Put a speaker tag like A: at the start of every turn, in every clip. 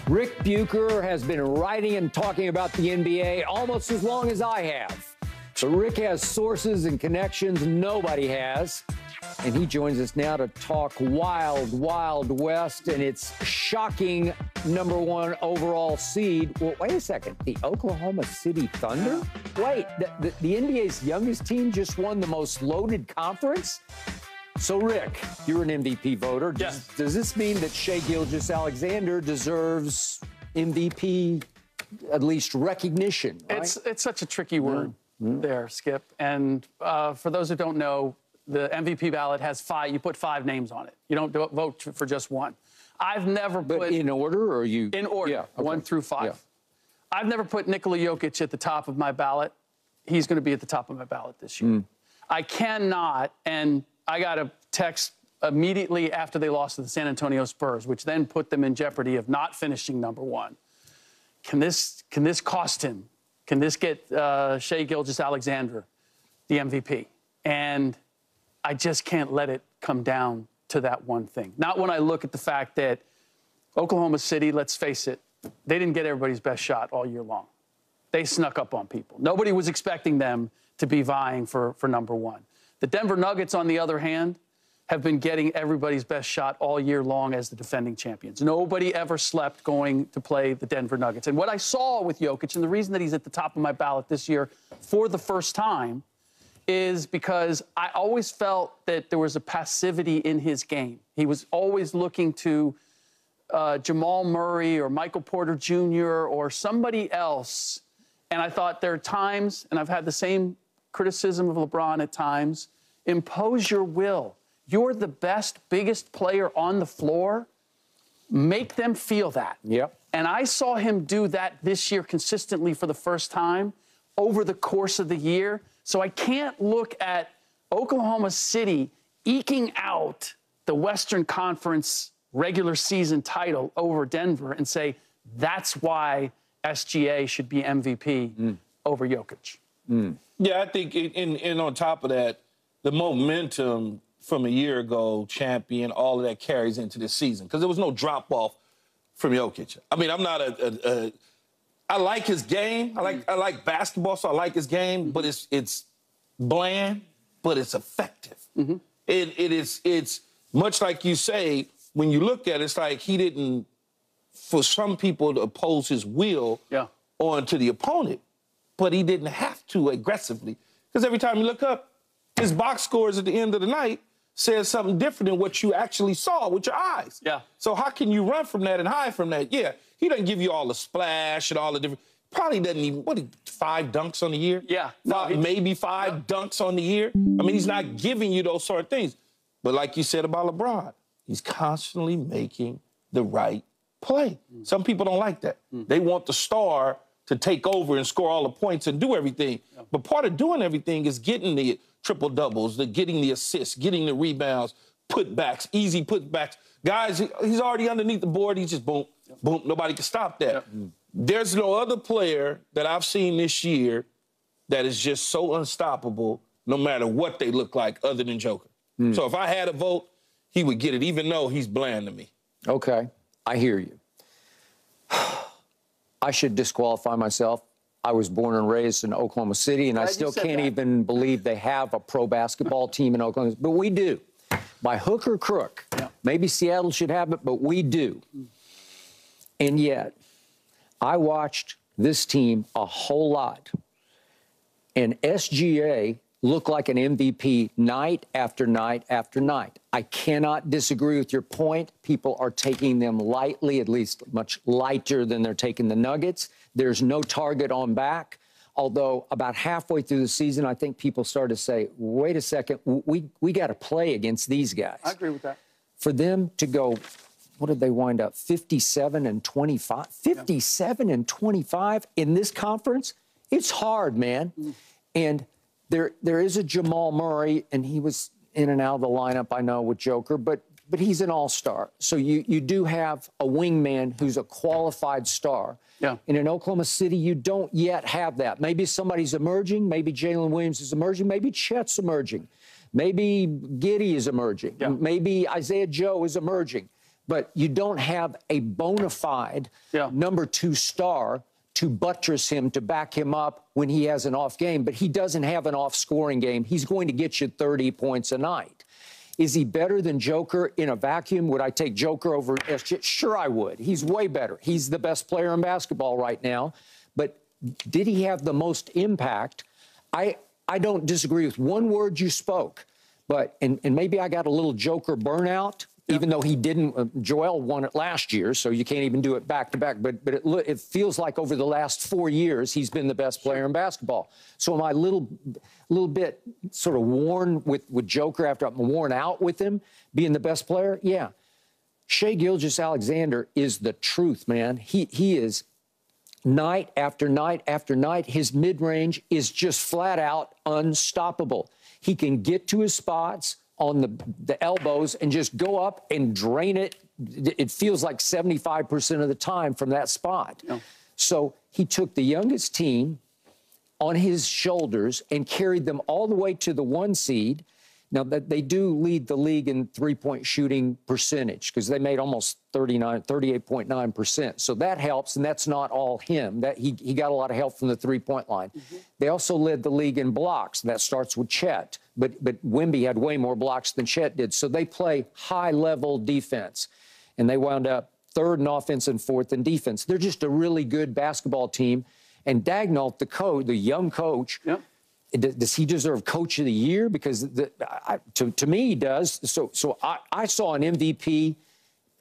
A: Rick Bucher has been writing and talking about the NBA almost as long as I have. But Rick has sources and connections nobody has. And he joins us now to talk Wild, Wild West and its shocking #1 overall seed. Well, wait a second. The Oklahoma City Thunder? Wait, the NBA's youngest team just won the most loaded conference? So, Rick, you're an MVP voter.
B: Yes.
A: Does this mean that Shai Gilgeous-Alexander deserves MVP, at least recognition? Right?
B: It's such a tricky word there, Skip. And for those who don't know, the MVP ballot has 5. You put 5 names on it. You don't vote for just one. I've never put...
A: But in order, or you...
B: In order,
A: yeah, okay.
B: 1 through 5.
A: Yeah.
B: I've never put Nikola Jokic at the top of my ballot. He's going to be at the top of my ballot this year. I cannot, and I got a text immediately after they lost to the San Antonio Spurs, which then put them in jeopardy of not finishing #1. Can this cost him? Can this get Shai Gilgeous-Alexander the MVP? And I just can't let it come down to that one thing. Not when I look at the fact that Oklahoma City, let's face it, they didn't get everybody's best shot all year long. They snuck up on people. Nobody was expecting them to be vying for #1. The Denver Nuggets, on the other hand, have been getting everybody's best shot all year long as the defending champions. Nobody ever slept going to play the Denver Nuggets. And what I saw with Jokic, and the reason that he's at the top of my ballot this year for the first time, is because I always felt that there was a passivity in his game. He was always looking to Jamal Murray or Michael Porter Jr. or somebody else. And I thought there are times, and I've had the same criticism of LeBron at times, impose your will. You're the best, biggest player on the floor. Make them feel that.
A: Yep.
B: And I saw him do that this year consistently for the first time over the course of the year. So I can't look at Oklahoma City eking out the Western Conference regular season title over Denver and say, that's why SGA should be MVP over Jokic.
C: Yeah, I think, and on top of that, the momentum from a year ago, champion, all of that carries into this season because there was no drop-off from Jokic. I mean, I'm not I like his game. I like basketball, so I like his game, but it's bland, but it's effective. It's much like you say, when you look at it, it's like he didn't, for some people, to oppose his will onto the opponent, but he didn't have to aggressively. Because every time you look up, his box scores at the end of the night says something different than what you actually saw with your eyes.
B: Yeah.
C: So how can you run from that and hide from that? Yeah, he doesn't give you all the splash and all the different... Probably doesn't even... 5 dunks on the year?
B: Yeah. No,
C: maybe 5 dunks on the year? I mean, he's not giving you those sort of things. But like you said about LeBron, he's constantly making the right play. Some people don't like that. They want the star to take over and score all the points and do everything. But part of doing everything is getting the triple-doubles, getting the assists, getting the rebounds, putbacks, easy putbacks. Guys, he's already underneath the board. He's just boom, boom. Nobody can stop that. There's no other player that I've seen this year that is just so unstoppable no matter what they look like other than Joker. So if I had a vote, he would get it, even though he's bland to me.
A: Okay, I hear you. I should disqualify myself. I was born and raised in Oklahoma City, and I still can't even believe they have a pro basketball team in Oklahoma. But we do. By hook or crook. Maybe Seattle should have it, but we do. And yet, I watched this team a whole lot. And SGA looked like an MVP night after night after night. I cannot disagree with your point. People are taking them lightly, at least much lighter than they're taking the Nuggets. There's no target on back. Although about halfway through the season, I think people started to say, wait a second, we got to play against these guys.
B: I agree with that.
A: For them to go, what did they wind up, 57 and 25? 57 and 25 in this conference? It's hard, man. And there is a Jamal Murray, and he was in and out of the lineup, I know, with Joker, but he's an all-star. So you do have a wingman who's a qualified star.
B: Yeah.
A: And in Oklahoma City, you don't yet have that. Maybe somebody's emerging. Maybe Jalen Williams is emerging. Maybe Chet's emerging. Maybe Giddey is emerging. Yeah. Maybe Isaiah Joe is emerging. but you don't have a bona fide number 2 star to buttress him, to back him up when he has an off game. But he doesn't have an off-scoring game. He's going to get you 30 points a night. Is he better than Joker in a vacuum? Would I take Joker over SGA? Sure, I would. He's way better. He's the best player in basketball right now. But did he have the most impact? I don't disagree with one word you spoke, but and maybe I got a little Joker burnout. Even though he didn't, Joel won it last year, so you can't even do it back-to-back. But it feels like over the last 4 years, he's been the best player in basketball. So am I a little bit sort of worn with Joker after I'm worn out with him being the best player? Yeah. Shai Gilgeous-Alexander is the truth, man. He is night after night after night. His mid-range is just flat out unstoppable. He can get to his spots on the elbows and just go up and drain it. It feels like 75% of the time from that spot. Yeah. So he took the youngest team on his shoulders and carried them all the way to the 1 seed. Now, they do lead the league in three-point shooting percentage because they made almost 38.9%. So that helps, and that's not all him. He got a lot of help from the three-point line. Mm-hmm. They also led the league in blocks. That starts with Chet. But Wemby had way more blocks than Chet did. So they play high-level defense. And they wound up 3rd in offense and 4th in defense. They're just a really good basketball team. And Daigneault, the young coach, does he deserve Coach of the Year? Because to me, he does. So I saw an MVP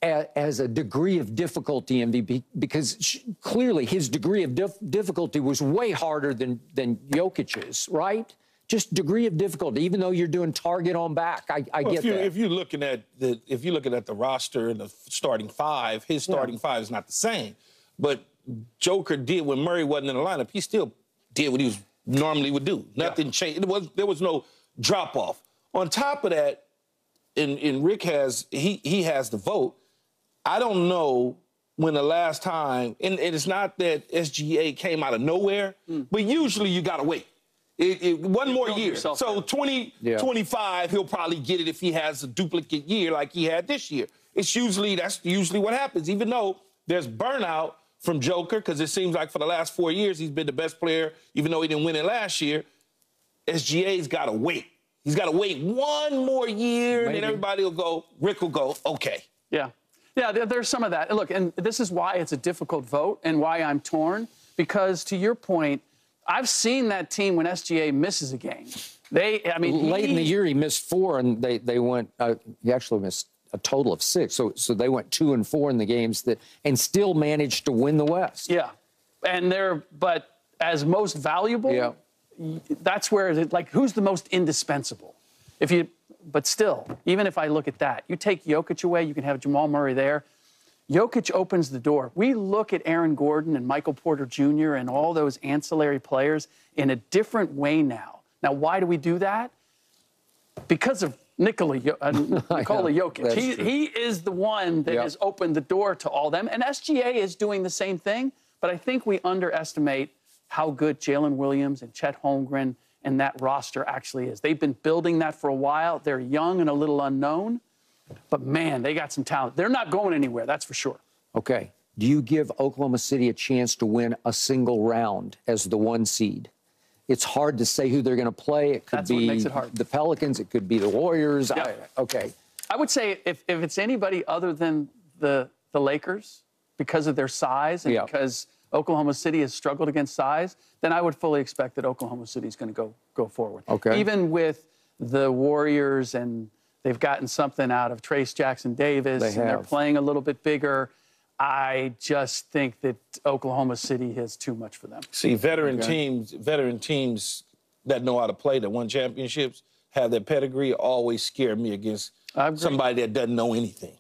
A: as a degree of difficulty MVP because clearly his degree of difficulty was way harder than Jokic's, right? Just degree of difficulty, even though you're doing target on back. I get that.
C: If you're looking at the roster and the starting 5, his starting 5 is not the same. But Joker did when Murray wasn't in the lineup. He still did what he normally would do. Nothing changed. There was no drop off. On top of that, and Rick has the vote. I don't know when the last time, and it's not that SGA came out of nowhere, but usually you gotta wait. One more year. So 2025, he'll probably get it if he has a duplicate year like he had this year. That's usually what happens, even though there's burnout from Joker, because it seems like for the last 4 years he's been the best player, even though he didn't win it last year. SGA's got to wait. He's got to wait one more year, and then everybody will go, Rick will go, okay.
B: Yeah. Yeah, there's some of that. Look, and this is why it's a difficult vote and why I'm torn, because to your point, I've seen that team when SGA misses a game. Late in the
A: year he missed 4, and they went. He actually missed a total of 6. So they went 2 and 4 in the games and still managed to win the West.
B: Yeah, but as most valuable, that's where who's the most indispensable? But still, even if I look at that, you take Jokic away, you can have Jamal Murray there. Jokic opens the door. We look at Aaron Gordon and Michael Porter Jr. and all those ancillary players in a different way now. Now, why do we do that? Because of Nikola Jokic. He is the one that has opened the door to all them. And SGA is doing the same thing. But I think we underestimate how good Jalen Williams and Chet Holmgren and that roster actually is. They've been building that for a while. They're young and a little unknown. But, man, they got some talent. They're not going anywhere, that's for sure.
A: Okay. Do you give Oklahoma City a chance to win a single round as the 1 seed? It's hard to say who they're going to play. It could be the Pelicans. It could be the Warriors.
B: Yeah.
A: Okay.
B: I would say if it's anybody other than the Lakers, because of their size and because Oklahoma City has struggled against size, then I would fully expect that Oklahoma City is going to go forward.
A: Okay.
B: Even with the Warriors, and they've gotten something out of Trace Jackson-Davis, and they're playing a little bit bigger. I just think that Oklahoma City has too much for them.
C: See, veteran teams that know how to play, that won championships, have that pedigree, always scare me against somebody that doesn't know anything.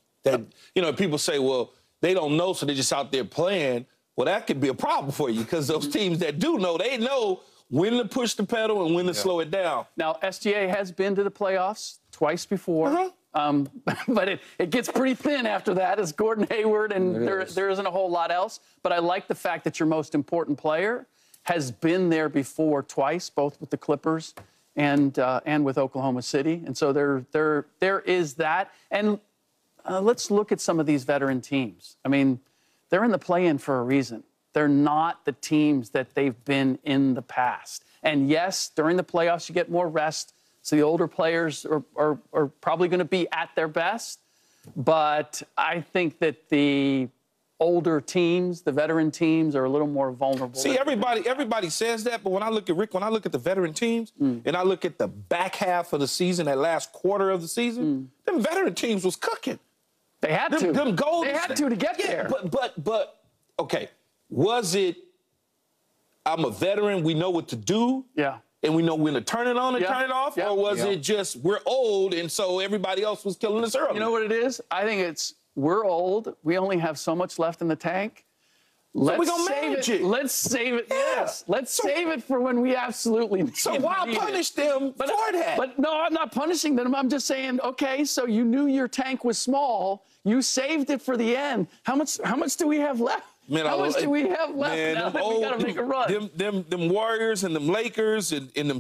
C: People say, well, they don't know, so they're just out there playing. Well, that could be a problem for you, because those teams that do know, they know when to push the pedal and when to slow it down.
B: Now, SGA has been to the playoffs twice before. But it gets pretty thin after that as Gordon Hayward, and there isn't a whole lot else. But I like the fact that your most important player has been there before twice, both with the Clippers and with Oklahoma City. And so there is that. And let's look at some of these veteran teams. I mean, they're in the play-in for a reason. They're not the teams that they've been in the past. And yes, during the playoffs, you get more rest, so the older players are probably going to be at their best. But I think that the older teams, the veteran teams, are a little more vulnerable.
C: See, everybody says that, but when I look at the veteran teams and I look at the back half of the season, that last quarter of the season, them veteran teams was cooking.
B: They had to.
C: Them goals.
B: They had to get there.
C: But okay, was it? I'm a veteran. We know what to do.
B: Yeah.
C: And we know when to turn it on and turn it off, or was it just we're old and so everybody else was killing us early?
B: You know what it is? I think it's we're old. We only have so much left in the tank. Let's save it. Let's save it.
C: Yeah.
B: Yes. Let's save it for when we absolutely need it.
C: So why punish them for that?
B: But no, I'm not punishing them. I'm just saying, okay, so you knew your tank was small. You saved it for the end. How much do we have left?
C: Man,
B: how much do we have left now that we got to make a run?
C: Them Warriors and them Lakers and them